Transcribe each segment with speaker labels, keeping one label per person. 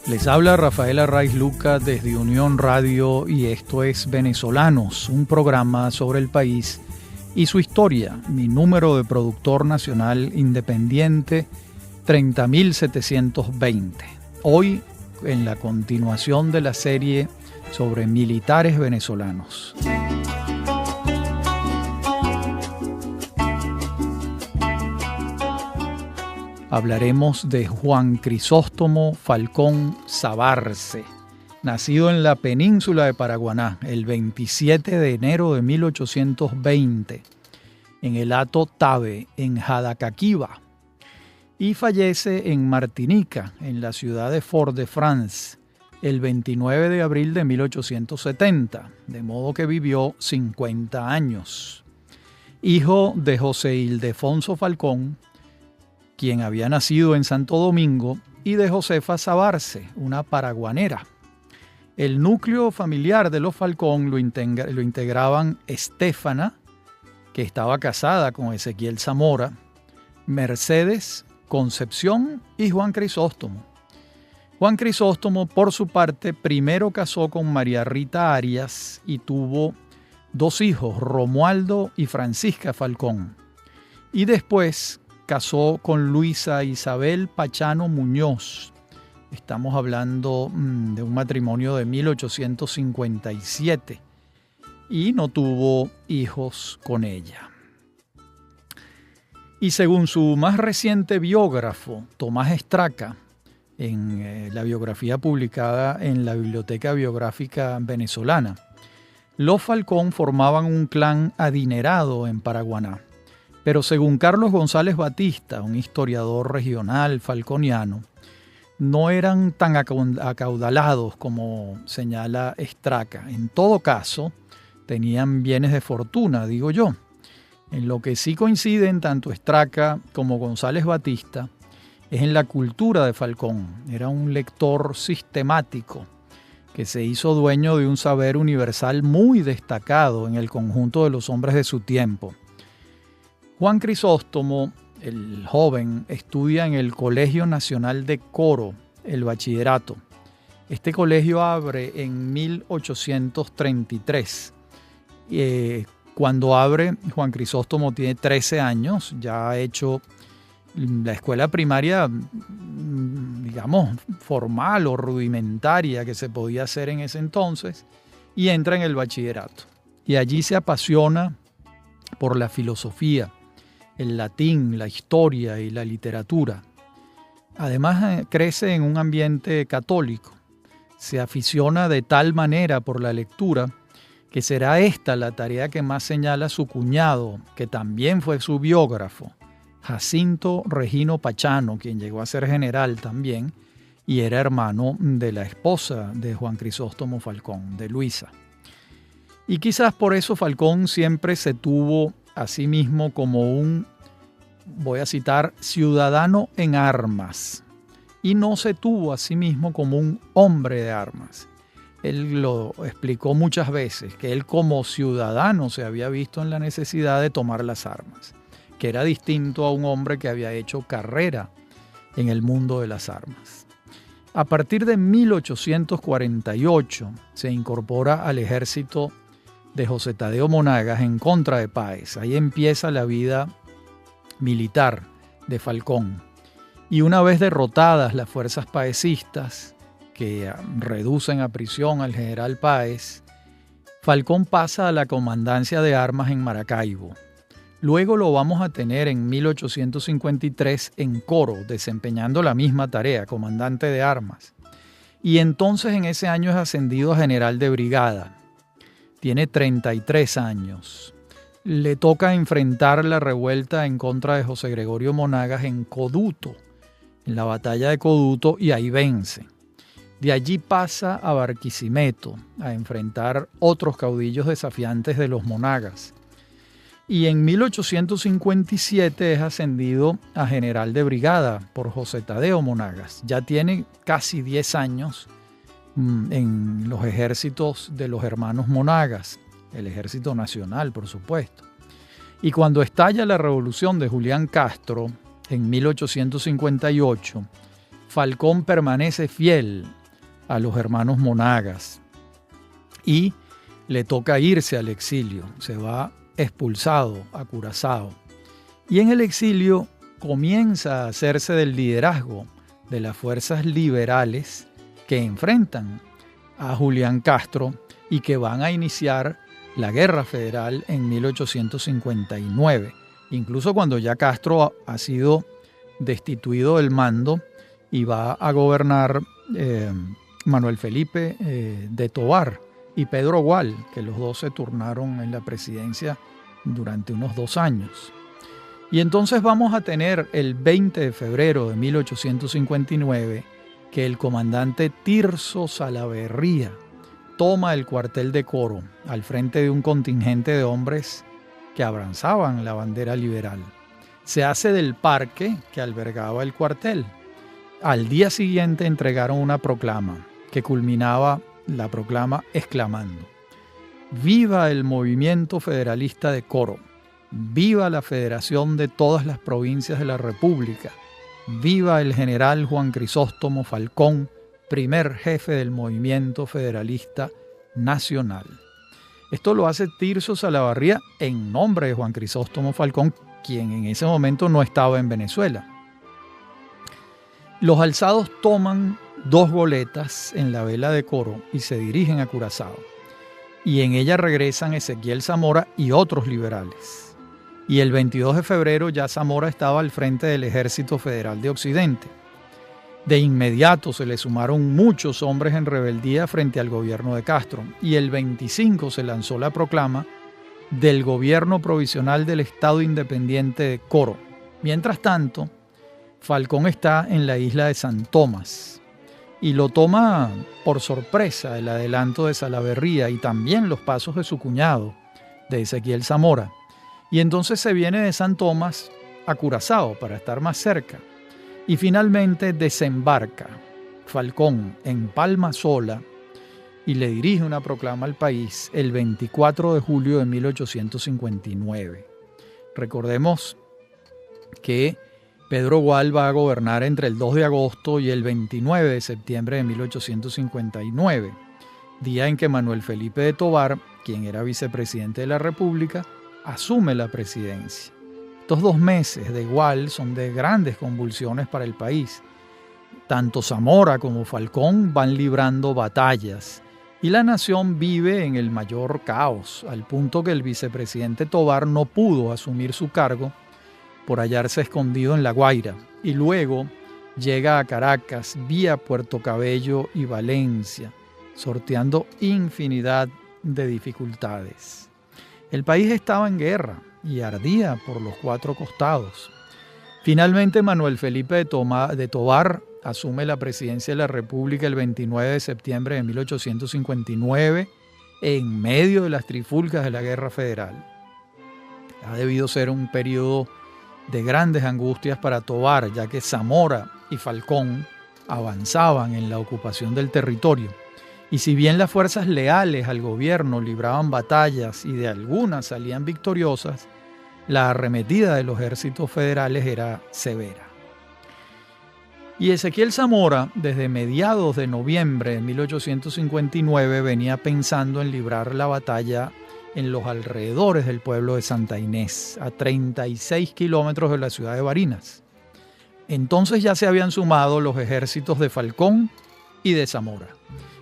Speaker 1: Les habla Rafael Arraiz Luca desde Unión Radio y esto es Venezolanos, un programa sobre el país y su historia. Mi número de productor nacional independiente 30.720. Hoy en la continuación de la serie sobre militares venezolanos. Hablaremos de Juan Crisóstomo Falcón Sabarce, nacido en la península de Paraguaná el 27 de enero de 1820, en el hato Tabe, en Jadacaquiba, y fallece en Martinica, en la ciudad de Fort-de-France, el 29 de abril de 1870, de modo que vivió 50 años. Hijo de José Ildefonso Falcón, quien había nacido en Santo Domingo, y de Josefa Sabarce, una paraguanera. El núcleo familiar de los Falcón lo integraban Estéfana, que estaba casada con Ezequiel Zamora, Mercedes, Concepción y Juan Crisóstomo. Juan Crisóstomo, por su parte, primero casó con María Rita Arias y tuvo dos hijos, Romualdo y Francisca Falcón. Y después casó con Luisa Isabel Pachano Muñoz. Estamos hablando de un matrimonio de 1857 y no tuvo hijos con ella. Y según su más reciente biógrafo, Tomás Estraca, en la biografía publicada en la Biblioteca Biográfica Venezolana, los Falcón formaban un clan adinerado en Paraguaná. Pero según Carlos González Batista, un historiador regional falconiano, no eran tan acaudalados como señala Estraca. En todo caso, tenían bienes de fortuna, digo yo. En lo que sí coinciden tanto Estraca como González Batista es en la cultura de Falcón. Era un lector sistemático que se hizo dueño de un saber universal muy destacado en el conjunto de los hombres de su tiempo. Juan Crisóstomo, el joven, estudia en el Colegio Nacional de Coro, el bachillerato. Este colegio abre en 1833. Cuando abre, Juan Crisóstomo tiene 13 años, ya ha hecho la escuela primaria, digamos, formal o rudimentaria que se podía hacer en ese entonces, y entra en el bachillerato. Y allí se apasiona por la filosofía, el latín, la historia y la literatura. Además, crece en un ambiente católico. Se aficiona de tal manera por la lectura que será esta la tarea que más señala su cuñado, que también fue su biógrafo, Jacinto Regino Pachano, quien llegó a ser general también y era hermano de la esposa de Juan Crisóstomo Falcón, de Luisa. Y quizás por eso Falcón siempre se tuvo a sí mismo como un, voy a citar, ciudadano en armas, y no se tuvo a sí mismo como un hombre de armas. Él lo explicó muchas veces, que él como ciudadano se había visto en la necesidad de tomar las armas, que era distinto a un hombre que había hecho carrera en el mundo de las armas. A partir de 1848 se incorpora al ejército de José Tadeo Monagas en contra de Páez. Ahí empieza la vida militar de Falcón. Y una vez derrotadas las fuerzas paecistas, que reducen a prisión al general Páez, Falcón pasa a la comandancia de armas en Maracaibo. Luego lo vamos a tener en 1853 en Coro, desempeñando la misma tarea, comandante de armas. Y entonces en ese año es ascendido a general de brigada. Tiene 33 años. Le toca enfrentar la revuelta en contra de José Gregorio Monagas en Coduto, en la batalla de Coduto, y ahí vence. De allí pasa a Barquisimeto a enfrentar otros caudillos desafiantes de los Monagas. Y en 1857 es ascendido a general de brigada por José Tadeo Monagas. Ya tiene casi 10 años en los ejércitos de los hermanos Monagas, el Ejército Nacional, por supuesto. Y cuando estalla la revolución de Julián Castro en 1858, Falcón permanece fiel a los hermanos Monagas y le toca irse al exilio. Se va expulsado a Curazao. Y en el exilio comienza a hacerse del liderazgo de las fuerzas liberales que enfrentan a Julián Castro y que van a iniciar la Guerra Federal en 1859. Incluso cuando ya Castro ha sido destituido del mando y va a gobernar Manuel Felipe de Tovar y Pedro Gual, que los dos se turnaron en la presidencia durante unos 2 años. Y entonces vamos a tener el 20 de febrero de 1859 que el comandante Tirso Salaverría toma el cuartel de Coro al frente de un contingente de hombres que abrazaban la bandera liberal. Se hace del parque que albergaba el cuartel. Al día siguiente entregaron una proclama que culminaba la proclama exclamando: ¡Viva el movimiento federalista de Coro! ¡Viva la federación de todas las provincias de la República! ¡Viva el general Juan Crisóstomo Falcón, primer jefe del movimiento federalista nacional! Esto lo hace Tirso Salaverría en nombre de Juan Crisóstomo Falcón, quien en ese momento no estaba en Venezuela. Los alzados toman 2 goletas en la vela de Coro y se dirigen a Curazao. Y en ella regresan Ezequiel Zamora y otros liberales. Y el 22 de febrero ya Zamora estaba al frente del Ejército Federal de Occidente. De inmediato se le sumaron muchos hombres en rebeldía frente al gobierno de Castro, y el 25 se lanzó la proclama del gobierno provisional del Estado Independiente de Coro. Mientras tanto, Falcón está en la isla de San Tomás y lo toma por sorpresa el adelanto de Salaverría y también los pasos de su cuñado, de Ezequiel Zamora. Y entonces se viene de San Tomás a Curazao para estar más cerca. Y finalmente desembarca Falcón en Palma Sola y le dirige una proclama al país el 24 de julio de 1859. Recordemos que Pedro Gual va a gobernar entre el 2 de agosto y el 29 de septiembre de 1859, día en que Manuel Felipe de Tovar, quien era vicepresidente de la República, asume la presidencia. Estos 2 meses de Gual son de grandes convulsiones para el país. Tanto Zamora como Falcón van librando batallas y la nación vive en el mayor caos, al punto que el vicepresidente Tovar no pudo asumir su cargo por hallarse escondido en La Guaira, y luego llega a Caracas vía Puerto Cabello y Valencia, sorteando infinidad de dificultades. El país estaba en guerra y ardía por los 4 costados. Finalmente, Manuel Felipe de Tovar asume la presidencia de la República el 29 de septiembre de 1859 en medio de las trifulcas de la Guerra Federal. Ha debido ser un periodo de grandes angustias para Tovar, ya que Zamora y Falcón avanzaban en la ocupación del territorio. Y si bien las fuerzas leales al gobierno libraban batallas y de algunas salían victoriosas, la arremetida de los ejércitos federales era severa. Y Ezequiel Zamora, desde mediados de noviembre de 1859, venía pensando en librar la batalla en los alrededores del pueblo de Santa Inés, a 36 kilómetros de la ciudad de Barinas. Entonces ya se habían sumado los ejércitos de Falcón y de Zamora,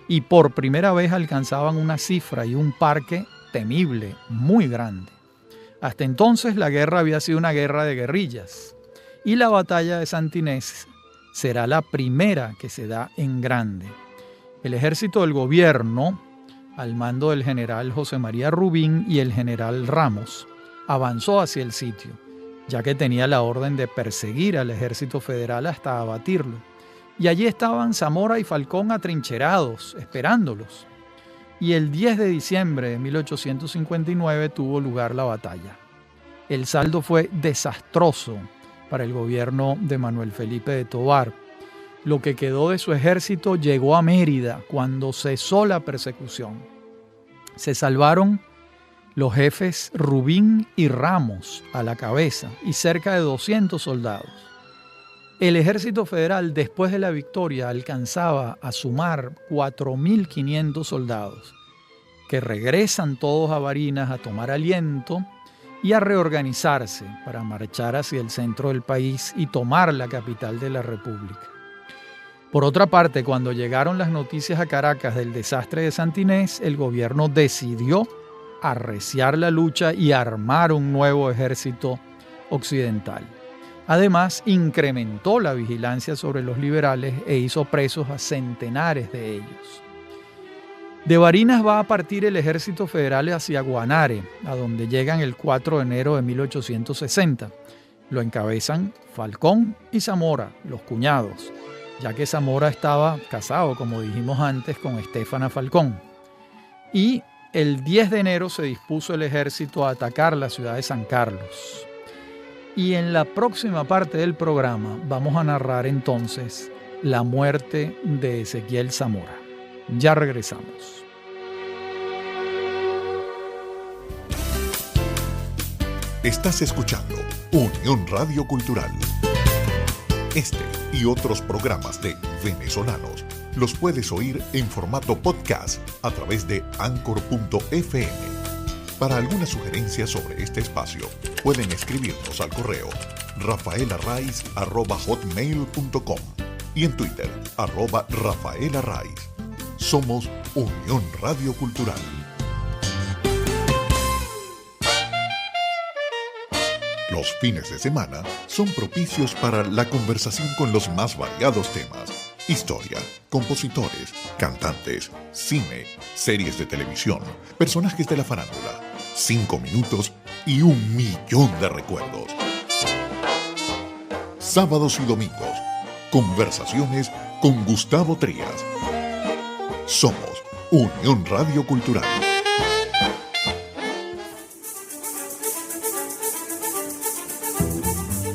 Speaker 1: y por primera vez alcanzaban una cifra y un parque temible, muy grande. Hasta entonces la guerra había sido una guerra de guerrillas, y la batalla de Santa Inés será la primera que se da en grande. El ejército del gobierno, al mando del general José María Rubín y el general Ramos, avanzó hacia el sitio, ya que tenía la orden de perseguir al ejército federal hasta abatirlo. Y allí estaban Zamora y Falcón atrincherados, esperándolos. Y el 10 de diciembre de 1859 tuvo lugar la batalla. El saldo fue desastroso para el gobierno de Manuel Felipe de Tovar. Lo que quedó de su ejército llegó a Mérida cuando cesó la persecución. Se salvaron los jefes Rubín y Ramos a la cabeza y cerca de 200 soldados. El ejército federal, después de la victoria, alcanzaba a sumar 4.500 soldados, que regresan todos a Barinas a tomar aliento y a reorganizarse para marchar hacia el centro del país y tomar la capital de la República. Por otra parte, cuando llegaron las noticias a Caracas del desastre de Santinés, el gobierno decidió arreciar la lucha y armar un nuevo ejército occidental. Además, incrementó la vigilancia sobre los liberales e hizo presos a centenares de ellos. De Barinas va a partir el ejército federal hacia Guanare, a donde llegan el 4 de enero de 1860. Lo encabezan Falcón y Zamora, los cuñados, ya que Zamora estaba casado, como dijimos antes, con Estéfana Falcón. Y el 10 de enero se dispuso el ejército a atacar la ciudad de San Carlos. Y en la próxima parte del programa vamos a narrar entonces la muerte de Ezequiel Zamora. Ya regresamos.
Speaker 2: Estás escuchando Unión Radio Cultural. Este y otros programas de Venezolanos los puedes oír en formato podcast a través de Anchor.fm. Para alguna sugerencia sobre este espacio, pueden escribirnos al correo rafaelarraiz@hotmail.com y en Twitter @rafaelarraiz. Somos Unión Radio Cultural. Los fines de semana son propicios para la conversación con los más variados temas: historia, compositores, cantantes, cine, series de televisión, personajes de la farándula, 5 minutos y 1.000.000 de recuerdos. Sábados y domingos, conversaciones con Gustavo Trías. Somos Unión Radio Cultural.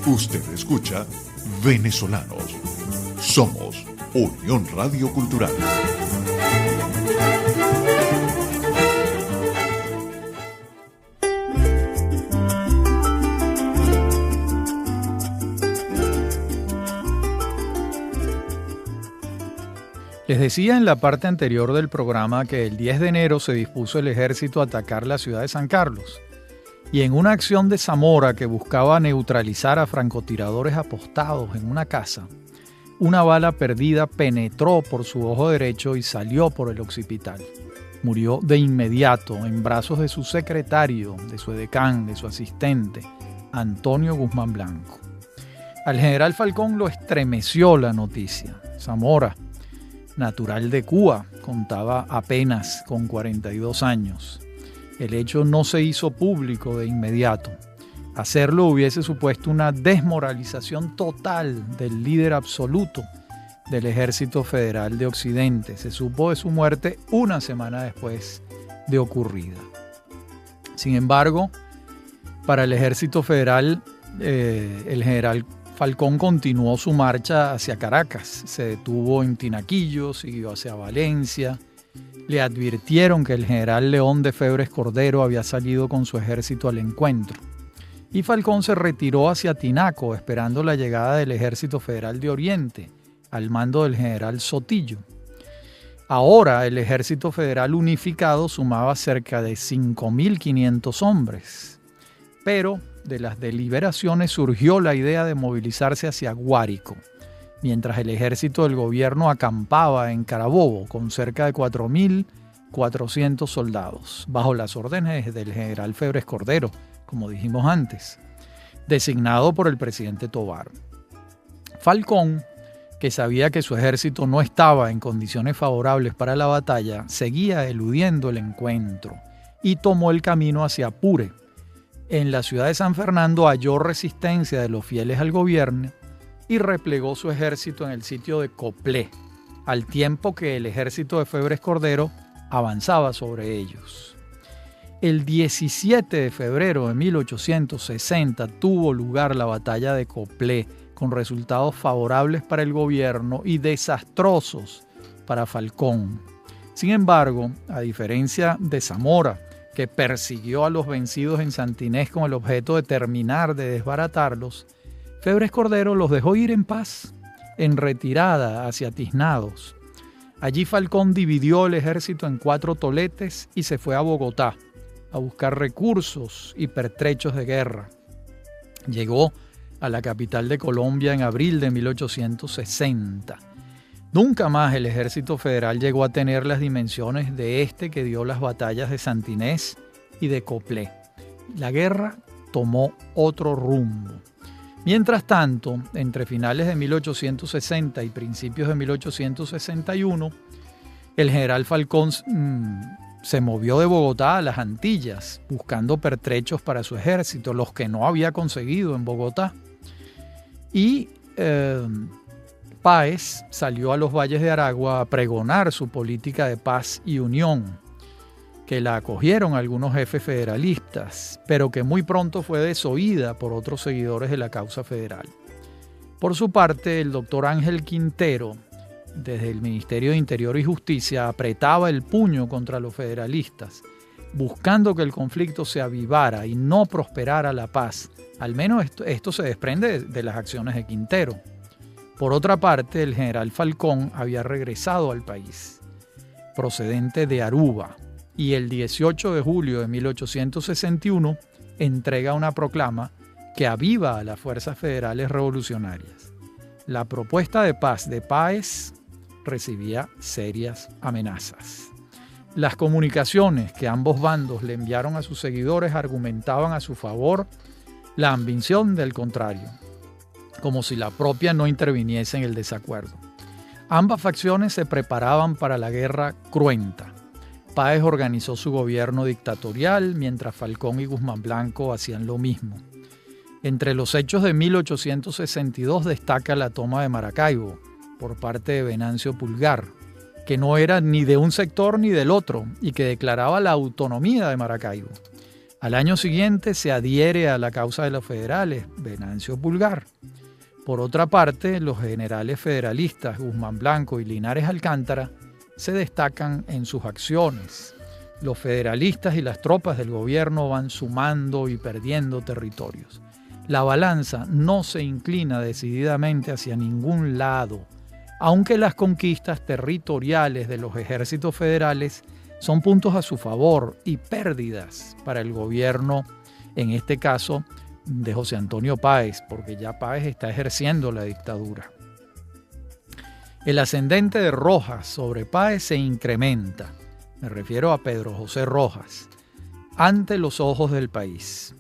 Speaker 2: Usted escucha Venezolanos. Somos Unión Radio Cultural.
Speaker 1: Les decía en la parte anterior del programa que el 10 de enero se dispuso el ejército a atacar la ciudad de San Carlos. Y en una acción de Zamora que buscaba neutralizar a francotiradores apostados en una casa, una bala perdida penetró por su ojo derecho y salió por el occipital. Murió de inmediato en brazos de su secretario, de su edecán, de su asistente, Antonio Guzmán Blanco. Al general Falcón lo estremeció la noticia. Zamora, natural de Cuba, contaba apenas con 42 años. El hecho no se hizo público de inmediato. Hacerlo hubiese supuesto una desmoralización total del líder absoluto del Ejército Federal de Occidente. Se supo de su muerte una semana después de ocurrida. Sin embargo, para el Ejército Federal, el general Falcón continuó su marcha hacia Caracas. Se detuvo en Tinaquillo, siguió hacia Valencia. Le advirtieron que el general León de Febres Cordero había salido con su ejército al encuentro. Y Falcón se retiró hacia Tinaco, esperando la llegada del Ejército Federal de Oriente, al mando del general Sotillo. Ahora el Ejército Federal unificado sumaba cerca de 5.500 hombres. Pero de las deliberaciones surgió la idea de movilizarse hacia Guárico, mientras el ejército del gobierno acampaba en Carabobo con cerca de 4.400 soldados, bajo las órdenes del general Febres Cordero, como dijimos antes, designado por el presidente Tovar. Falcón, que sabía que su ejército no estaba en condiciones favorables para la batalla, seguía eludiendo el encuentro y tomó el camino hacia Apure. En la ciudad de San Fernando halló resistencia de los fieles al gobierno y replegó su ejército en el sitio de Coplé, al tiempo que el ejército de Febres Cordero avanzaba sobre ellos. El 17 de febrero de 1860 tuvo lugar la batalla de Coplé, con resultados favorables para el gobierno y desastrosos para Falcón. Sin embargo, a diferencia de Zamora, que persiguió a los vencidos en Santinés con el objeto de terminar de desbaratarlos, Febres Cordero los dejó ir en paz, en retirada hacia Tiznados. Allí Falcón dividió el ejército en 4 toletes y se fue a Bogotá a buscar recursos y pertrechos de guerra. Llegó a la capital de Colombia en abril de 1860. Nunca más el ejército federal llegó a tener las dimensiones de este que dio las batallas de Santinés y de Coplé. La guerra tomó otro rumbo. Mientras tanto, entre finales de 1860 y principios de 1861, el general Falcón se movió de Bogotá a las Antillas, buscando pertrechos para su ejército, los que no había conseguido en Bogotá. Y Páez salió a los valles de Aragua a pregonar su política de paz y unión, que la acogieron algunos jefes federalistas, pero que muy pronto fue desoída por otros seguidores de la causa federal. Por su parte, el doctor Ángel Quintero, desde el Ministerio de Interior y Justicia, apretaba el puño contra los federalistas, buscando que el conflicto se avivara y no prosperara la paz. Al menos esto se desprende de las acciones de Quintero. Por otra parte, el general Falcón había regresado al país, procedente de Aruba, y el 18 de julio de 1861 entrega una proclama que aviva a las fuerzas federales revolucionarias. La propuesta de paz de Páez recibía serias amenazas. Las comunicaciones que ambos bandos le enviaron a sus seguidores argumentaban a su favor la ambición del contrario, como si la propia no interviniese en el desacuerdo. Ambas facciones se preparaban para la guerra cruenta. Páez organizó su gobierno dictatorial, mientras Falcón y Guzmán Blanco hacían lo mismo. Entre los hechos de 1862 destaca la toma de Maracaibo por parte de Venancio Pulgar, que no era ni de un sector ni del otro y que declaraba la autonomía de Maracaibo. Al año siguiente se adhiere a la causa de los federales, Venancio Pulgar. Por otra parte, los generales federalistas Guzmán Blanco y Linares Alcántara se destacan en sus acciones. Los federalistas y las tropas del gobierno van sumando y perdiendo territorios. La balanza no se inclina decididamente hacia ningún lado, aunque las conquistas territoriales de los ejércitos federales son puntos a su favor y pérdidas para el gobierno, en este caso de José Antonio Páez, porque ya Páez está ejerciendo la dictadura. El ascendente de Rojas sobre Páez se incrementa, me refiero a Pedro José Rojas, ante los ojos del país,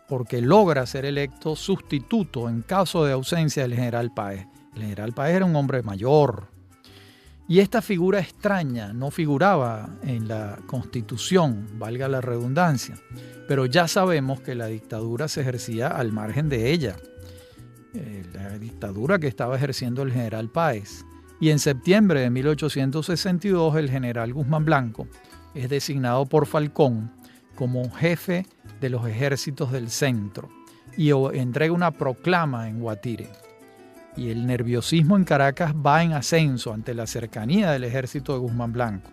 Speaker 1: porque logra ser electo sustituto en caso de ausencia del general Páez. El general Páez era un hombre mayor, y esta figura extraña no figuraba en la Constitución, valga la redundancia, pero ya sabemos que la dictadura se ejercía al margen de ella, la dictadura que estaba ejerciendo el general Páez. Y en septiembre de 1862 el general Guzmán Blanco es designado por Falcón como jefe de los ejércitos del centro y entrega una proclama en Guatire. Y el nerviosismo en Caracas va en ascenso ante la cercanía del ejército de Guzmán Blanco.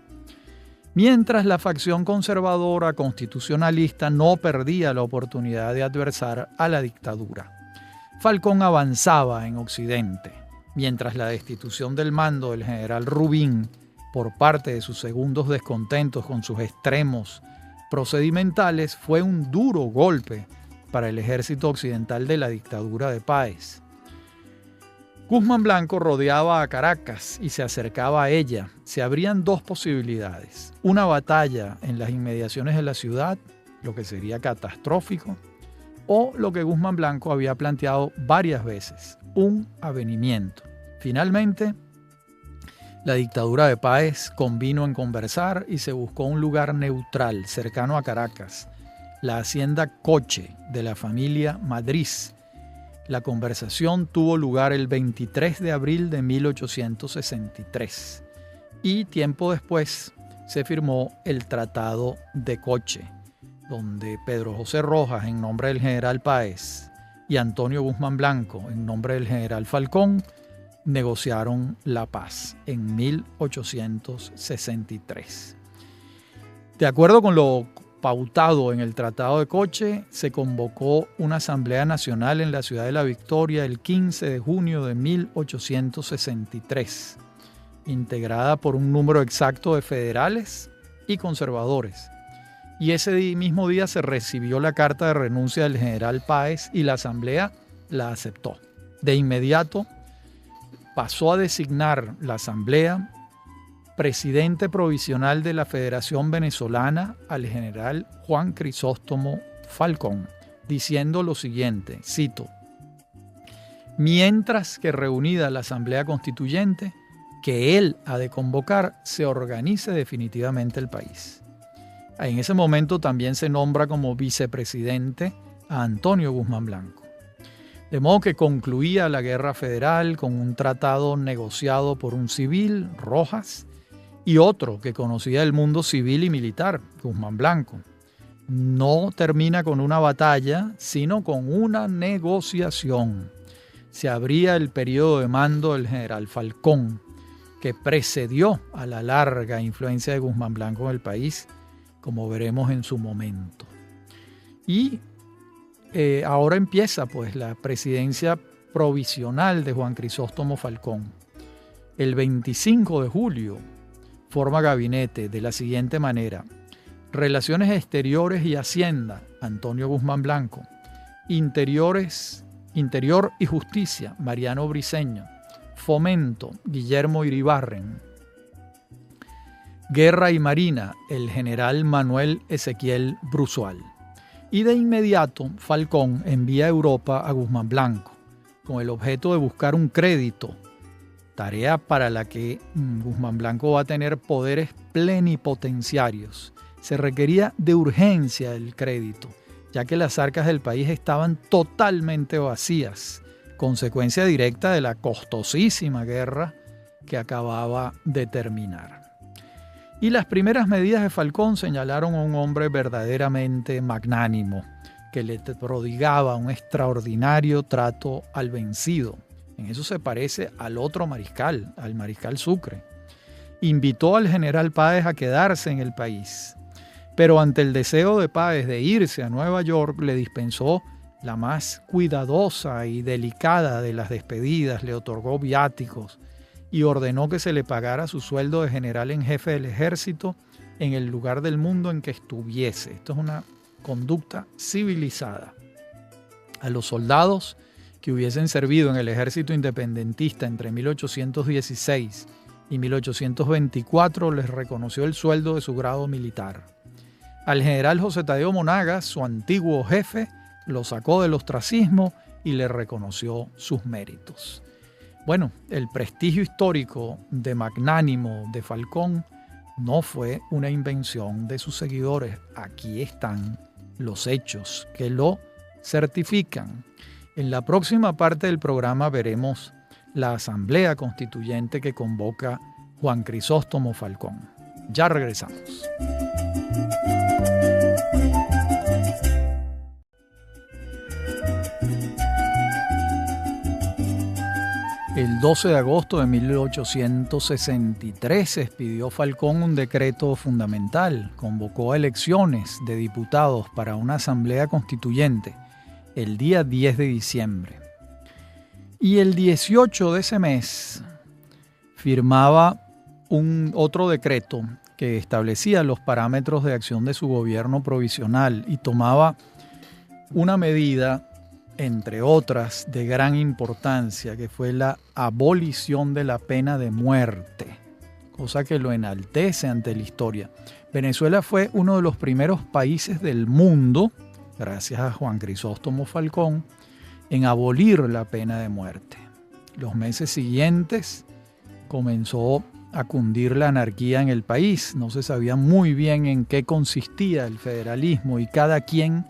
Speaker 1: Mientras la facción conservadora constitucionalista no perdía la oportunidad de adversar a la dictadura. Falcón avanzaba en Occidente, mientras la destitución del mando del general Rubín por parte de sus segundos descontentos con sus extremos procedimentales fue un duro golpe para el ejército occidental de la dictadura de Páez. Guzmán Blanco rodeaba a Caracas y se acercaba a ella. Se abrían 2 posibilidades: una batalla en las inmediaciones de la ciudad, lo que sería catastrófico, o lo que Guzmán Blanco había planteado varias veces, un avenimiento. Finalmente, la dictadura de Páez convino en conversar y se buscó un lugar neutral, cercano a Caracas, la hacienda Coche de la familia Madrid. La conversación tuvo lugar el 23 de abril de 1863 y tiempo después se firmó el Tratado de Coche, donde Pedro José Rojas, en nombre del general Páez, y Antonio Guzmán Blanco, en nombre del general Falcón, negociaron la paz en 1863. De acuerdo con lo pautado en el Tratado de Coche, se convocó una Asamblea Nacional en la ciudad de La Victoria el 15 de junio de 1863, integrada por un número exacto de federales y conservadores. Y ese mismo día se recibió la carta de renuncia del general Páez y la Asamblea la aceptó. De inmediato pasó a designar la Asamblea presidente provisional de la Federación Venezolana al general Juan Crisóstomo Falcón, diciendo lo siguiente, cito: mientras que reunida la Asamblea Constituyente, que él ha de convocar, se organice definitivamente el país. En ese momento también se nombra como vicepresidente a Antonio Guzmán Blanco. De modo que concluía la guerra federal con un tratado negociado por un civil, Rojas, y otro que conocía el mundo civil y militar, Guzmán Blanco. No termina con una batalla, sino con una negociación. Se abría el periodo de mando del general Falcón, que precedió a la larga influencia de Guzmán Blanco en el país, como veremos en su momento. Y ahora empieza pues la presidencia provisional de Juan Crisóstomo Falcón. El 25 de julio forma gabinete de la siguiente manera: Relaciones Exteriores y Hacienda, Antonio Guzmán Blanco; Interior y Justicia, Mariano Briceño; Fomento, Guillermo Iribarren; Guerra y Marina, el general Manuel Ezequiel Bruzual. Y de inmediato Falcón envía a Europa a Guzmán Blanco con el objeto de buscar un crédito, tarea para la que Guzmán Blanco va a tener poderes plenipotenciarios. Se requería de urgencia el crédito, ya que las arcas del país estaban totalmente vacías, consecuencia directa de la costosísima guerra que acababa de terminar. Y las primeras medidas de Falcón señalaron a un hombre verdaderamente magnánimo, que le prodigaba un extraordinario trato al vencido. En eso se parece al otro mariscal, al mariscal Sucre. Invitó al general Páez a quedarse en el país, pero ante el deseo de Páez de irse a Nueva York, le dispensó la más cuidadosa y delicada de las despedidas, le otorgó viáticos y ordenó que se le pagara su sueldo de general en jefe del ejército en el lugar del mundo en que estuviese. Esto es una conducta civilizada. A los soldados que hubiesen servido en el ejército independentista entre 1816 y 1824 les reconoció el sueldo de su grado militar. Al general José Tadeo Monagas, su antiguo jefe, lo sacó del ostracismo y le reconoció sus méritos. Bueno, el prestigio histórico de magnánimo de Falcón no fue una invención de sus seguidores. Aquí están los hechos que lo certifican. En la próxima parte del programa veremos la Asamblea Constituyente que convoca Juan Crisóstomo Falcón. Ya regresamos. El 12 de agosto de 1863 expidió Falcón un decreto fundamental. Convocó a elecciones de diputados para una asamblea constituyente el día 10 de diciembre. Y el 18 de ese mes firmaba otro decreto que establecía los parámetros de acción de su gobierno provisional y tomaba una medida, entre otras, de gran importancia, que fue la abolición de la pena de muerte, cosa que lo enaltece ante la historia. Venezuela fue uno de los primeros países del mundo, gracias a Juan Crisóstomo Falcón, en abolir la pena de muerte. Los meses siguientes comenzó a cundir la anarquía en el país. No se sabía muy bien en qué consistía el federalismo y cada quien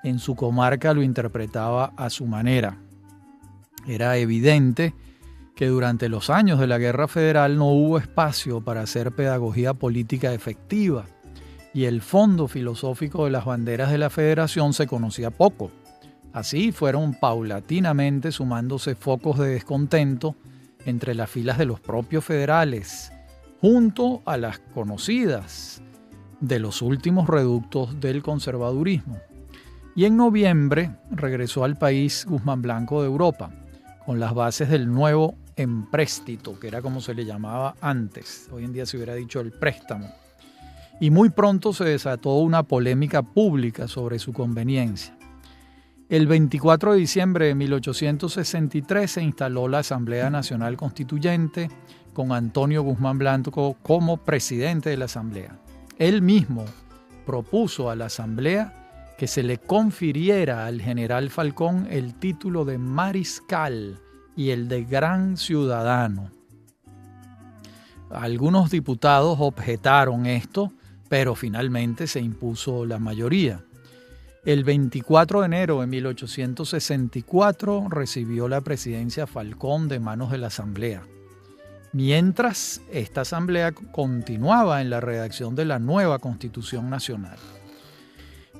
Speaker 1: en su comarca lo interpretaba a su manera. Era evidente que durante los años de la Guerra Federal no hubo espacio para hacer pedagogía política efectiva y el fondo filosófico de las banderas de la Federación se conocía poco. Así fueron paulatinamente sumándose focos de descontento entre las filas de los propios federales, junto a las conocidas de los últimos reductos del conservadurismo. Y en noviembre regresó al país Guzmán Blanco de Europa, con las bases del nuevo empréstito, que era como se le llamaba antes. Hoy en día se hubiera dicho el préstamo. Y muy pronto se desató una polémica pública sobre su conveniencia. El 24 de diciembre de 1863 se instaló la Asamblea Nacional Constituyente con Antonio Guzmán Blanco como presidente de la Asamblea. Él mismo propuso a la Asamblea que se le confiriera al general Falcón el título de mariscal y el de gran ciudadano. Algunos diputados objetaron esto, pero finalmente se impuso la mayoría. El 24 de enero de 1864 recibió la presidencia Falcón de manos de la Asamblea. Mientras, esta Asamblea continuaba en la redacción de la nueva Constitución Nacional.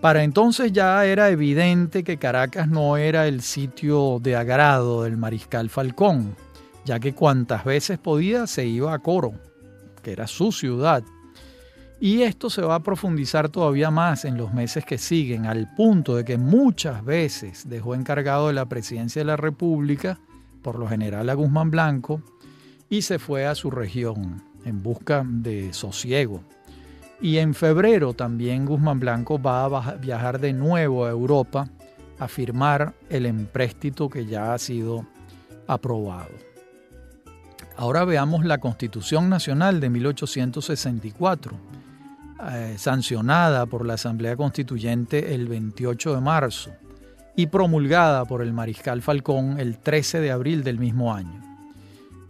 Speaker 1: Para entonces ya era evidente que Caracas no era el sitio de agrado del mariscal Falcón, ya que cuantas veces podía se iba a Coro, que era su ciudad. Y esto se va a profundizar todavía más en los meses que siguen, al punto de que muchas veces dejó encargado de la presidencia de la República, por lo general a Guzmán Blanco, y se fue a su región en busca de sosiego. Y en febrero también Guzmán Blanco va a viajar de nuevo a Europa a firmar el empréstito que ya ha sido aprobado. Ahora veamos la Constitución Nacional de 1864, sancionada por la Asamblea Constituyente el 28 de marzo y promulgada por el mariscal Falcón el 13 de abril del mismo año.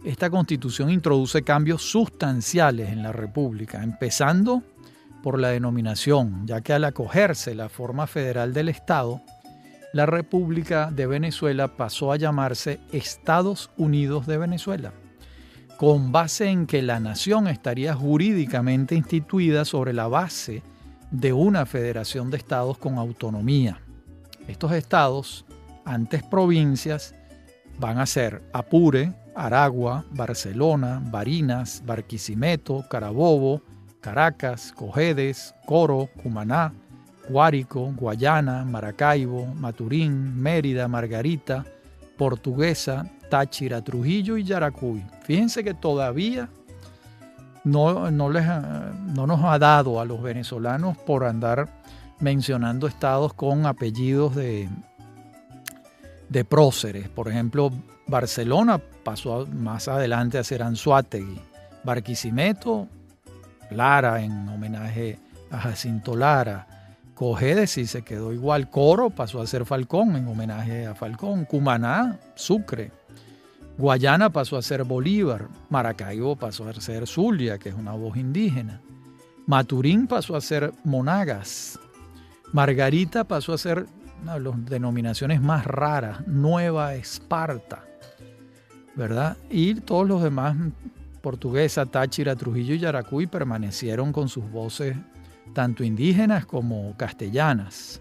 Speaker 1: Esta Constitución introduce cambios sustanciales en la República, empezando por la denominación, ya que al acogerse la forma federal del Estado, la República de Venezuela pasó a llamarse Estados Unidos de Venezuela, con base en que la nación estaría jurídicamente instituida sobre la base de una federación de estados con autonomía. Estos estados, antes provincias, van a ser Apure, Aragua, Barcelona, Barinas, Barquisimeto, Carabobo, Caracas, Cojedes, Coro, Cumaná, Guárico, Guayana, Maracaibo, Maturín, Mérida, Margarita, Portuguesa, Táchira, Trujillo y Yaracuy. Fíjense que todavía no nos ha dado a los venezolanos por andar mencionando estados con apellidos de próceres. Por ejemplo, Barcelona pasó más adelante a ser Anzoátegui. Barquisimeto, Lara, en homenaje a Jacinto Lara. Cojedes sí se quedó igual. Coro pasó a ser Falcón, en homenaje a Falcón. Cumaná, Sucre. Guayana pasó a ser Bolívar. Maracaibo pasó a ser Zulia, que es una voz indígena. Maturín pasó a ser Monagas. Margarita pasó a ser una de las denominaciones más raras, Nueva Esparta, ¿verdad? Y todos los demás, Portuguesa, Táchira, Trujillo y Yaracuy, permanecieron con sus voces tanto indígenas como castellanas.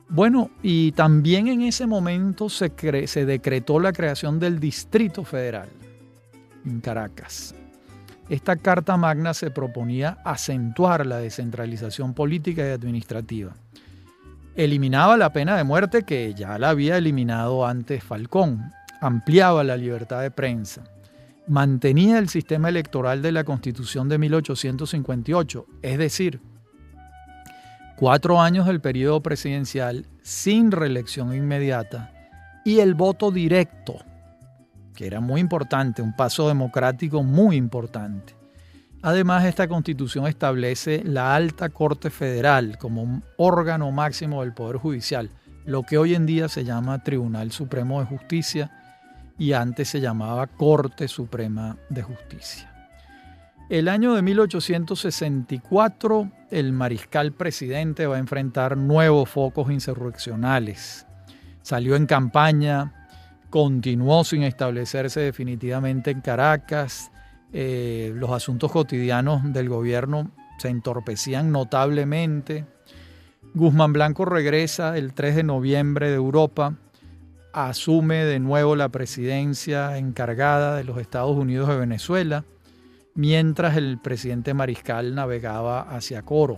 Speaker 1: Bueno, y también en ese momento se decretó la creación del Distrito Federal en Caracas. Esta Carta Magna se proponía acentuar la descentralización política y administrativa. Eliminaba la pena de muerte, que ya la había eliminado antes Falcón. Ampliaba la libertad de prensa. Mantenía el sistema electoral de la Constitución de 1858, es decir, 4 años del periodo presidencial sin reelección inmediata y el voto directo, que era muy importante, un paso democrático muy importante. Además, esta Constitución establece la Alta Corte Federal como un órgano máximo del Poder Judicial, lo que hoy en día se llama Tribunal Supremo de Justicia y antes se llamaba Corte Suprema de Justicia. El año de 1864, el mariscal presidente va a enfrentar nuevos focos insurreccionales. Salió en campaña, continuó sin establecerse definitivamente en Caracas. Los asuntos cotidianos del gobierno se entorpecían notablemente. Guzmán Blanco regresa el 3 de noviembre de Europa, asume de nuevo la presidencia encargada de los Estados Unidos de Venezuela. mientras el presidente Mariscal navegaba hacia Coro.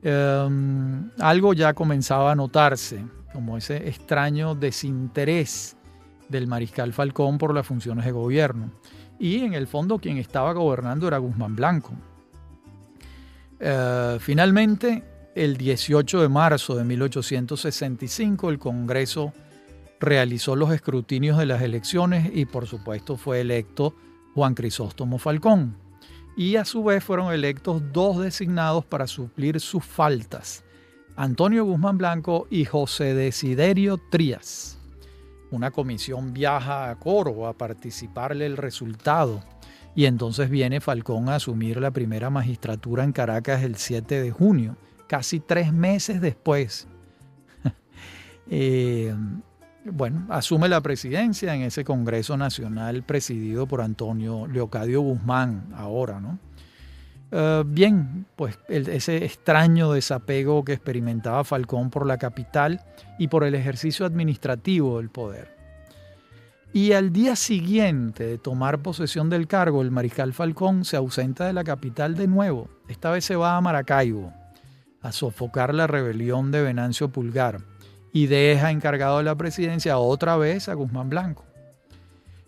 Speaker 1: Algo ya comenzaba a notarse, como ese extraño desinterés del Mariscal Falcón por las funciones de gobierno. Y en el fondo quien estaba gobernando era Guzmán Blanco. Finalmente, el 18 de marzo de 1865, el Congreso realizó los escrutinios de las elecciones y por supuesto fue electo Juan Crisóstomo Falcón. Y a su vez fueron electos 2 designados para suplir sus faltas, Antonio Guzmán Blanco y José Desiderio Trías. Una comisión viaja a Coro a participarle el resultado y entonces viene Falcón a asumir la primera magistratura en Caracas el 7 de junio, casi 3 meses después. Asume la presidencia en ese Congreso Nacional presidido por Antonio Leocadio Guzmán ahora, ¿no? Ese extraño desapego que experimentaba Falcón por la capital y por el ejercicio administrativo del poder. Y al día siguiente de tomar posesión del cargo, el Mariscal Falcón se ausenta de la capital de nuevo. Esta vez se va a Maracaibo a sofocar la rebelión de Venancio Pulgar y deja encargado de la presidencia otra vez a Guzmán Blanco.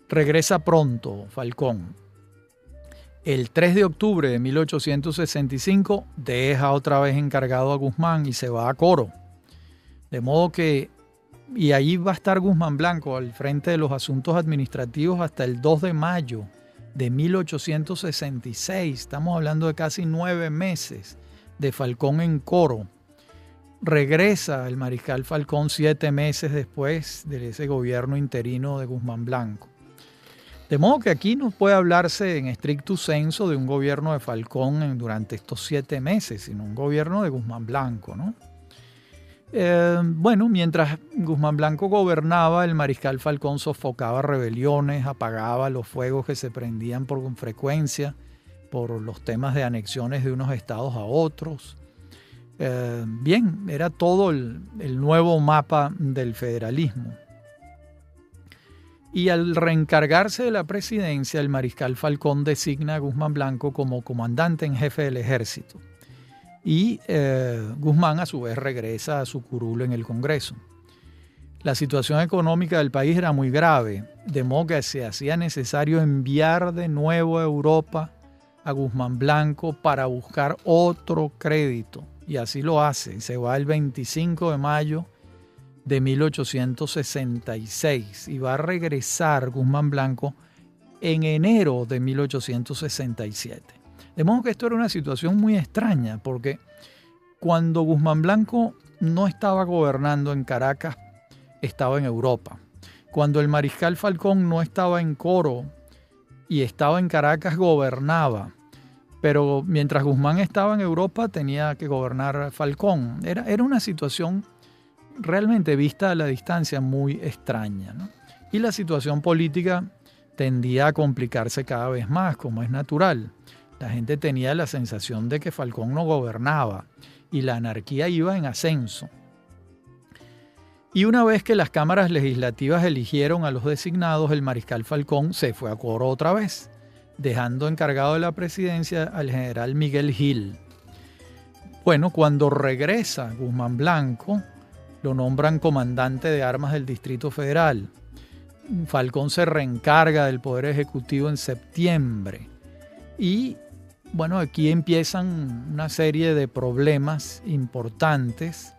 Speaker 1: Regresa pronto Falcón. El 3 de octubre de 1865 deja otra vez encargado a Guzmán y se va a Coro. De modo que, y ahí va a estar Guzmán Blanco al frente de los asuntos administrativos hasta el 2 de mayo de 1866. Estamos hablando de casi 9 meses de Falcón en Coro. Regresa el Mariscal Falcón 7 meses después de ese gobierno interino de Guzmán Blanco. De modo que aquí no puede hablarse en estricto sensu de un gobierno de Falcón durante estos 7 meses, sino un gobierno de Guzmán Blanco, ¿no? Mientras Guzmán Blanco gobernaba, el Mariscal Falcón sofocaba rebeliones, apagaba los fuegos que se prendían con frecuencia por los temas de anexiones de unos estados a otros. Era todo el nuevo mapa del federalismo. Y al reencargarse de la presidencia, el Mariscal Falcón designa a Guzmán Blanco como comandante en jefe del ejército. Y Guzmán a su vez regresa a su curul en el Congreso. La situación económica del país era muy grave, de modo que se hacía necesario enviar de nuevo a Europa a Guzmán Blanco para buscar otro crédito. Y así lo hace, y se va el 25 de mayo de 1866 y va a regresar Guzmán Blanco en enero de 1867. De modo que esto era una situación muy extraña, porque cuando Guzmán Blanco no estaba gobernando en Caracas, estaba en Europa. Cuando el Mariscal Falcón no estaba en Coro y estaba en Caracas, gobernaba. Pero mientras Guzmán estaba en Europa, tenía que gobernar Falcón. Era una situación realmente, vista a la distancia, muy extraña, ¿no? Y la situación política tendía a complicarse cada vez más, como es natural. La gente tenía la sensación de que Falcón no gobernaba y la anarquía iba en ascenso. Y una vez que las cámaras legislativas eligieron a los designados, el Mariscal Falcón se fue a Coro otra vez, dejando encargado de la presidencia al general Miguel Gil. Cuando regresa Guzmán Blanco, lo nombran comandante de armas del Distrito Federal. Falcón se reencarga del Poder Ejecutivo en septiembre. Y aquí empiezan una serie de problemas importantes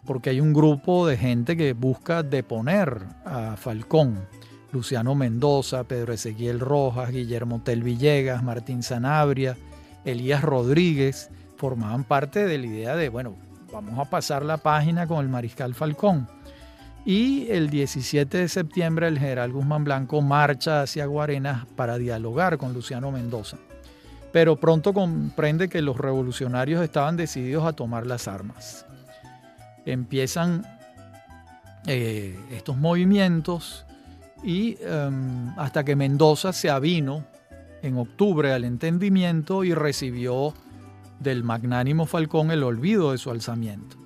Speaker 1: porque hay un grupo de gente que busca deponer a Falcón. Luciano Mendoza, Pedro Ezequiel Rojas, Guillermo Tell Villegas, Martín Sanabria, Elías Rodríguez formaban parte de la idea de, vamos a pasar la página con el Mariscal Falcón. Y el 17 de septiembre el general Guzmán Blanco marcha hacia Guarenas para dialogar con Luciano Mendoza. Pero pronto comprende que los revolucionarios estaban decididos a tomar las armas. Empiezan estos movimientos y hasta que Mendoza se avino en octubre al entendimiento y recibió del magnánimo Falcón el olvido de su alzamiento.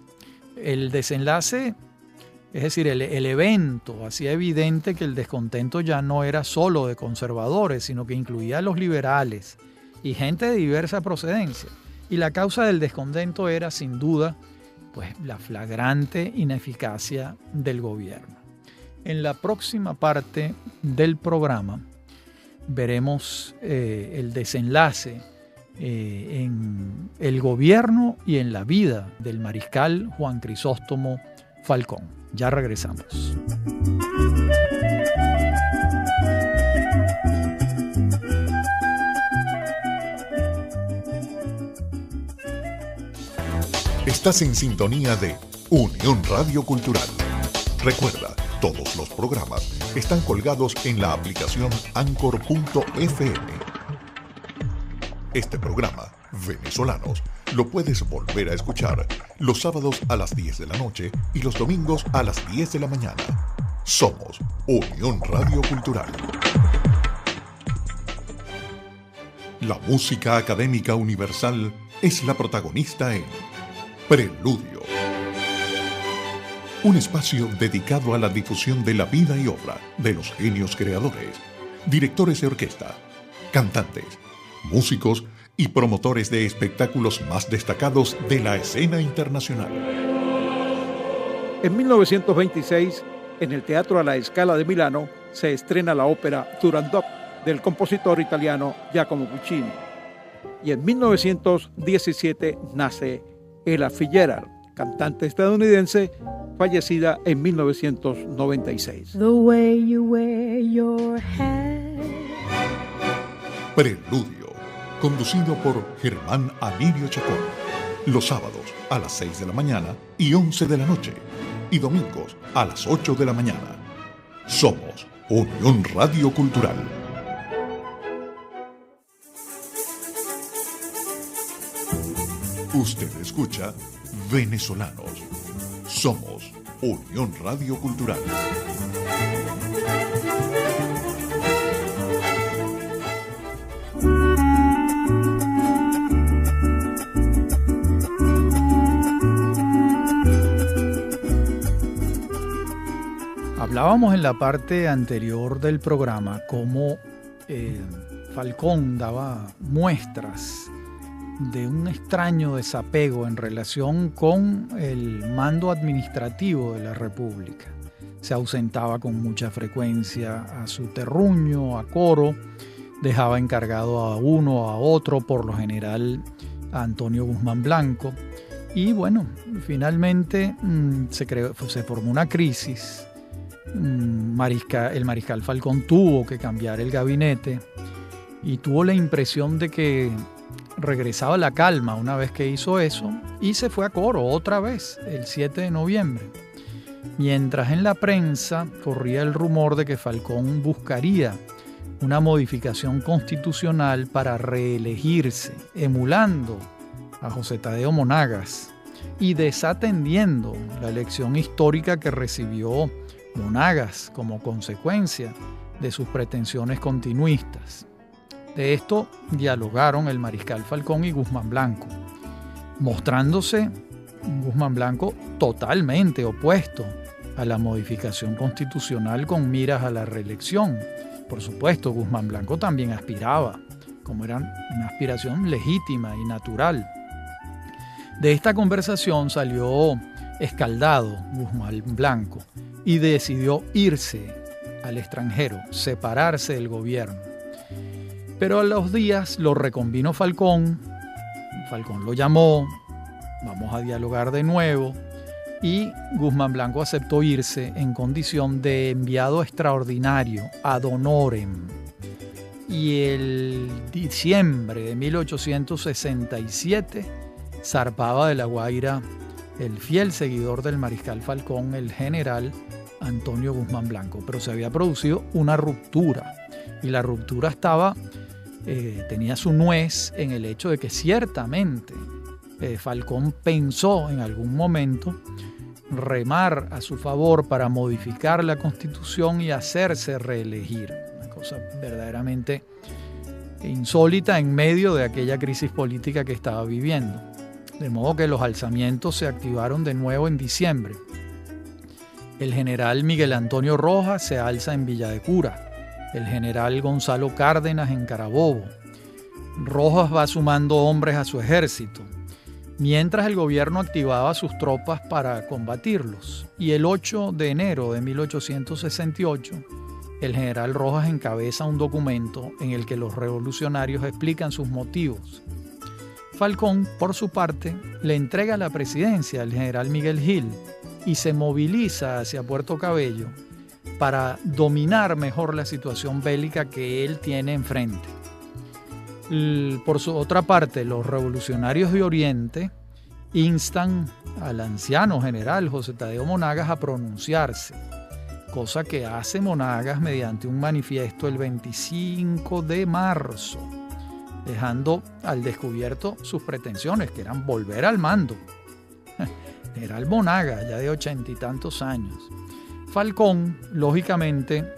Speaker 1: El desenlace, es decir, el evento, hacía evidente que el descontento ya no era solo de conservadores, sino que incluía a los liberales y gente de diversa procedencia. Y la causa del descontento era, sin duda, pues, la flagrante ineficacia del gobierno. En la próxima parte del programa veremos el desenlace en el gobierno y en la vida del mariscal Juan Crisóstomo Falcón. Ya regresamos.
Speaker 2: Estás en sintonía de Unión Radio Cultural. Recuerda, todos los programas están colgados en la aplicación Anchor.fm. Este programa, Venezolanos, lo puedes volver a escuchar los sábados a las 10 de la noche y los domingos a las 10 de la mañana. Somos Unión Radio Cultural. La música académica universal es la protagonista en Preludio, un espacio dedicado a la difusión de la vida y obra de los genios creadores, directores de orquesta, cantantes, músicos y promotores de espectáculos más destacados de la escena internacional.
Speaker 3: En 1926, en el Teatro alla Scala de Milano, se estrena la ópera Turandot del compositor italiano Giacomo Puccini. Y en 1917 nace Ella Fitzgerald, cantante estadounidense, fallecida en 1996.
Speaker 4: The way you wear your hat.
Speaker 2: Preludio, conducido por Germán Anirio Chacón, los sábados a las 6 de la mañana y 11 de la noche, y domingos a las 8 de la mañana. Somos Unión Radio Cultural. Usted escucha Venezolanos. Somos Unión Radio Cultural.
Speaker 1: Hablábamos en la parte anterior del programa cómo Falcón daba muestras de un extraño desapego en relación con el mando administrativo de la República. Se ausentaba con mucha frecuencia a su terruño, a Coro, dejaba encargado a uno, a otro, por lo general a Antonio Guzmán Blanco. Y bueno, finalmente se formó una crisis. El mariscal Falcón tuvo que cambiar el gabinete y tuvo la impresión de que regresaba la calma una vez que hizo eso, y se fue a Coro otra vez el 7 de noviembre. Mientras en la prensa corría el rumor de que Falcón buscaría una modificación constitucional para reelegirse, emulando a José Tadeo Monagas y desatendiendo la elección histórica que recibió Monagas como consecuencia de sus pretensiones continuistas. De esto dialogaron el mariscal Falcón y Guzmán Blanco, mostrándose Guzmán Blanco totalmente opuesto a la modificación constitucional con miras a la reelección. Por supuesto, Guzmán Blanco también aspiraba, como era una aspiración legítima y natural. De esta conversación salió escaldado Guzmán Blanco y decidió irse al extranjero, separarse del gobierno. Pero a los días lo reconvino Falcón lo llamó, vamos a dialogar de nuevo, y Guzmán Blanco aceptó irse en condición de enviado extraordinario ad honorem. Y el diciembre de 1867 zarpaba de La Guaira el fiel seguidor del mariscal Falcón, el general Antonio Guzmán Blanco. Pero se había producido una ruptura, y la ruptura tenía su nuez en el hecho de que ciertamente Falcón pensó en algún momento remar a su favor para modificar la Constitución y hacerse reelegir. Una cosa verdaderamente insólita en medio de aquella crisis política que estaba viviendo. De modo que los alzamientos se activaron de nuevo en diciembre. El general Miguel Antonio Rojas se alza en Villa de Cura, el general Gonzalo Cárdenas en Carabobo, Rojas va sumando hombres a su ejército, mientras el gobierno activaba sus tropas para combatirlos. Y el 8 de enero de 1868, el general Rojas encabeza un documento en el que los revolucionarios explican sus motivos. Falcón, por su parte, le entrega la presidencia al general Miguel Gil y se moviliza hacia Puerto Cabello para dominar mejor la situación bélica que él tiene enfrente. Por su otra parte, los revolucionarios de Oriente instan al anciano general José Tadeo Monagas a pronunciarse, cosa que hace Monagas mediante un manifiesto el 25 de marzo, dejando al descubierto sus pretensiones, que eran volver al mando. General Monagas, ya de 80 y tantos años. Falcón, lógicamente,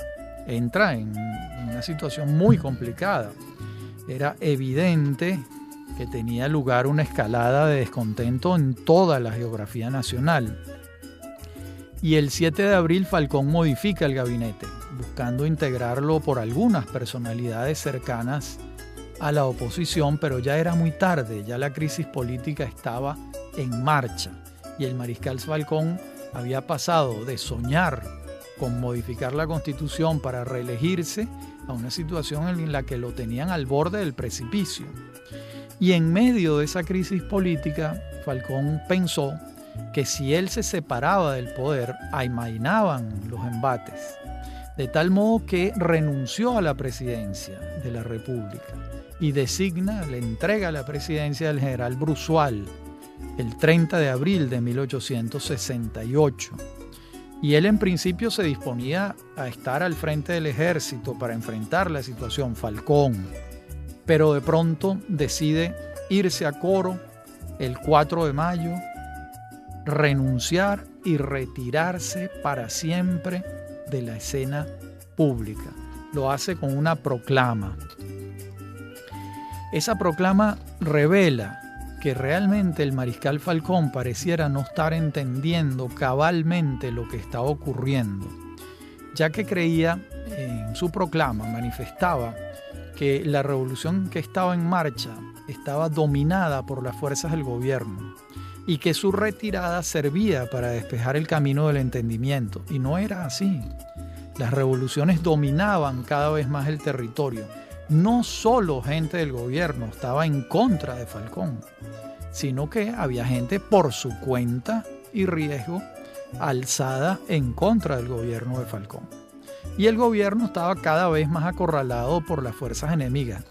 Speaker 1: entra en una situación muy complicada. Era evidente que tenía lugar una escalada de descontento en toda la geografía nacional. Y el 7 de abril Falcón modifica el gabinete, buscando integrarlo por algunas personalidades cercanas a la oposición, pero ya era muy tarde, ya la crisis política estaba en marcha y el mariscal Falcón había pasado de soñar con modificar la Constitución para reelegirse a una situación en la que lo tenían al borde del precipicio. Y en medio de esa crisis política, Falcón pensó que si él se separaba del poder, amainaban los embates, de tal modo que renunció a la presidencia de la República y le entrega la presidencia al general Bruzual el 30 de abril de 1868. Y él en principio se disponía a estar al frente del ejército para enfrentar la situación, Falcón, pero de pronto decide irse a Coro el 4 de mayo, renunciar y retirarse para siempre de la escena pública. Lo hace con una proclama. Esa proclama revela que realmente el mariscal Falcón pareciera no estar entendiendo cabalmente lo que estaba ocurriendo, ya que creía, en su proclama manifestaba que la revolución que estaba en marcha estaba dominada por las fuerzas del gobierno y que su retirada servía para despejar el camino del entendimiento. Y no era así. Las revoluciones dominaban cada vez más el territorio. No solo gente del gobierno estaba en contra de Falcón, sino que había gente por su cuenta y riesgo alzada en contra del gobierno de Falcón. Y el gobierno estaba cada vez más acorralado por las fuerzas enemigas.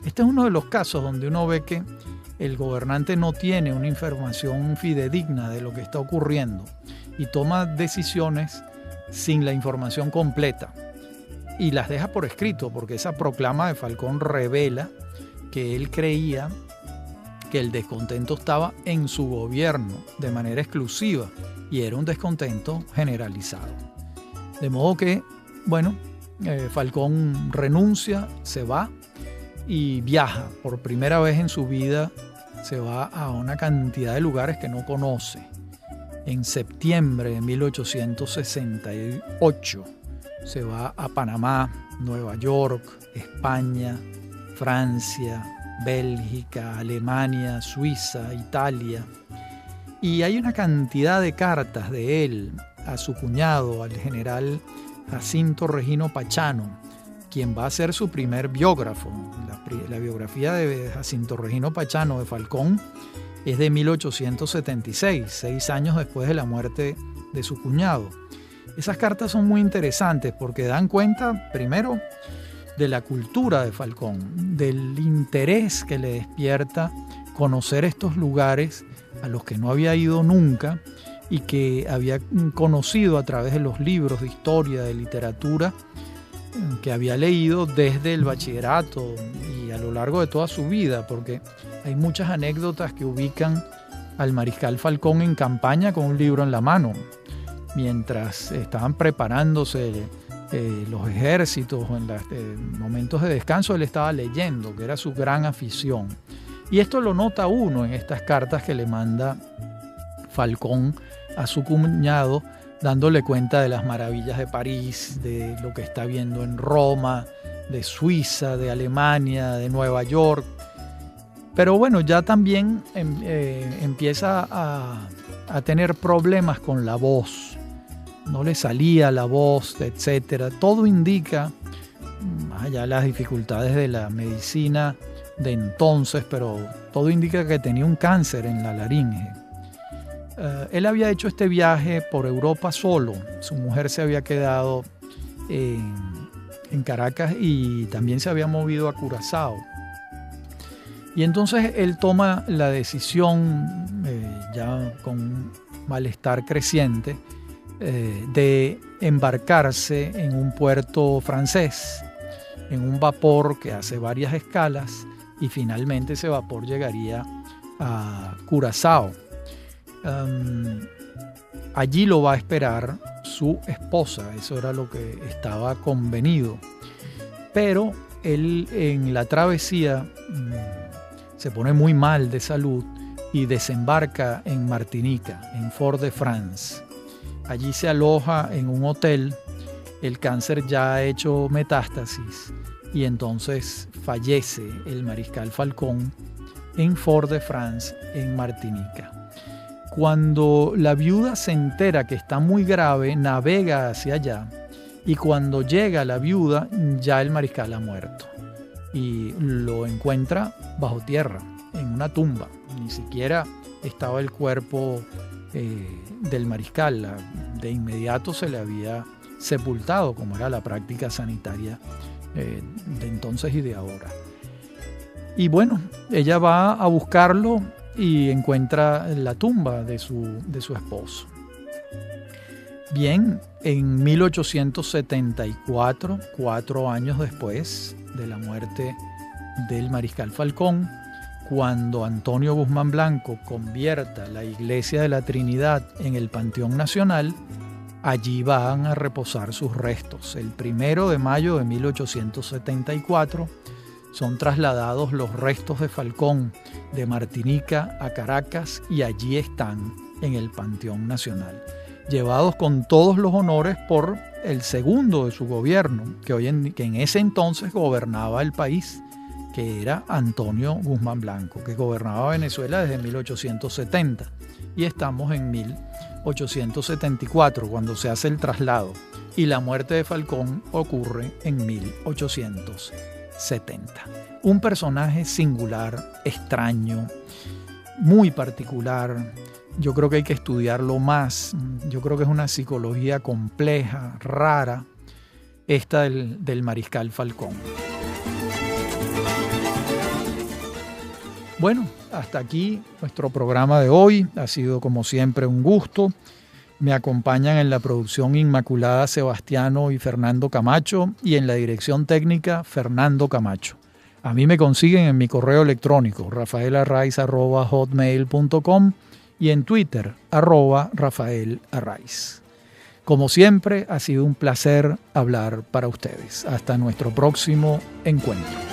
Speaker 1: Este es uno de los casos donde uno ve que el gobernante no tiene una información fidedigna de lo que está ocurriendo y toma decisiones sin la información completa y las deja por escrito, porque esa proclama de Falcón revela que él creía que el descontento estaba en su gobierno de manera exclusiva y era un descontento generalizado. De modo que, Falcón renuncia, se va y viaja por primera vez en su vida. Se va a una cantidad de lugares que no conoce. En septiembre de 1868 se va a Panamá, Nueva York, España, Francia, Bélgica, Alemania, Suiza, Italia. Y hay una cantidad de cartas de él a su cuñado, al general Jacinto Regino Pachano, quien va a ser su primer biógrafo. La biografía de Jacinto Regino Pachano de Falcón es de 1876, 6 años después de la muerte de su cuñado. Esas cartas son muy interesantes porque dan cuenta, primero, de la cultura de Falcón, del interés que le despierta conocer estos lugares a los que no había ido nunca y que había conocido a través de los libros de historia, de literatura, que había leído desde el bachillerato y a lo largo de toda su vida, porque hay muchas anécdotas que ubican al mariscal Falcón en campaña con un libro en la mano, mientras estaban preparándose los ejércitos o en los momentos de descanso. Él estaba leyendo, que era su gran afición. Y esto lo nota uno en estas cartas que le manda Falcón a su cuñado, dándole cuenta de las maravillas de París, de lo que está viendo en Roma, de Suiza, de Alemania, de Nueva York, Pero bueno, ya también empieza a tener problemas con la voz. No le salía la voz, etcétera. Todo indica, más allá de las dificultades de la medicina de entonces, pero todo indica que tenía un cáncer en la laringe. Él había hecho este viaje por Europa solo. Su mujer se había quedado en Caracas y también se había movido a Curazao. Y entonces él toma la decisión, ya con malestar creciente, de embarcarse en un puerto francés, en un vapor que hace varias escalas, y finalmente ese vapor llegaría a Curazao. Allí lo va a esperar su esposa, eso era lo que estaba convenido. Pero él en la travesía se pone muy mal de salud y desembarca en Martinica, en Fort-de-France. Allí se aloja en un hotel, el cáncer ya ha hecho metástasis y entonces fallece el mariscal Falcón en Fort-de-France, en Martinica. Cuando la viuda se entera que está muy grave, navega hacia allá y cuando llega la viuda ya el mariscal ha muerto y lo encuentra bajo tierra, en una tumba. Ni siquiera estaba el cuerpo del mariscal. De inmediato se le había sepultado, como era la práctica sanitaria de entonces y de ahora. Y bueno, ella va a buscarlo y encuentra la tumba de su esposo. Bien, en 1874, 4 años después de la muerte del mariscal Falcón, cuando Antonio Guzmán Blanco convierta la Iglesia de la Trinidad en el Panteón Nacional, allí van a reposar sus restos. El 1 de mayo de 1874 son trasladados los restos de Falcón de Martinica a Caracas y allí están en el Panteón Nacional, llevados con todos los honores por el segundo de su gobierno, que en ese entonces gobernaba el país, que era Antonio Guzmán Blanco, que gobernaba Venezuela desde 1870. Y estamos en 1874, cuando se hace el traslado, y la muerte de Falcón ocurre en 1870. Un personaje singular, extraño, muy particular. Yo creo que hay que estudiarlo más. Yo creo que es una psicología compleja, rara, esta del mariscal Falcón. Bueno, hasta aquí nuestro programa de hoy. Ha sido como siempre un gusto. Me acompañan en la producción Inmaculada Sebastiano y Fernando Camacho y en la dirección técnica Fernando Camacho. A mí me consiguen en mi correo electrónico rafaelarraiz@hotmail.com y en Twitter @rafaelarraiz. Como siempre, ha sido un placer hablar para ustedes. Hasta nuestro próximo encuentro.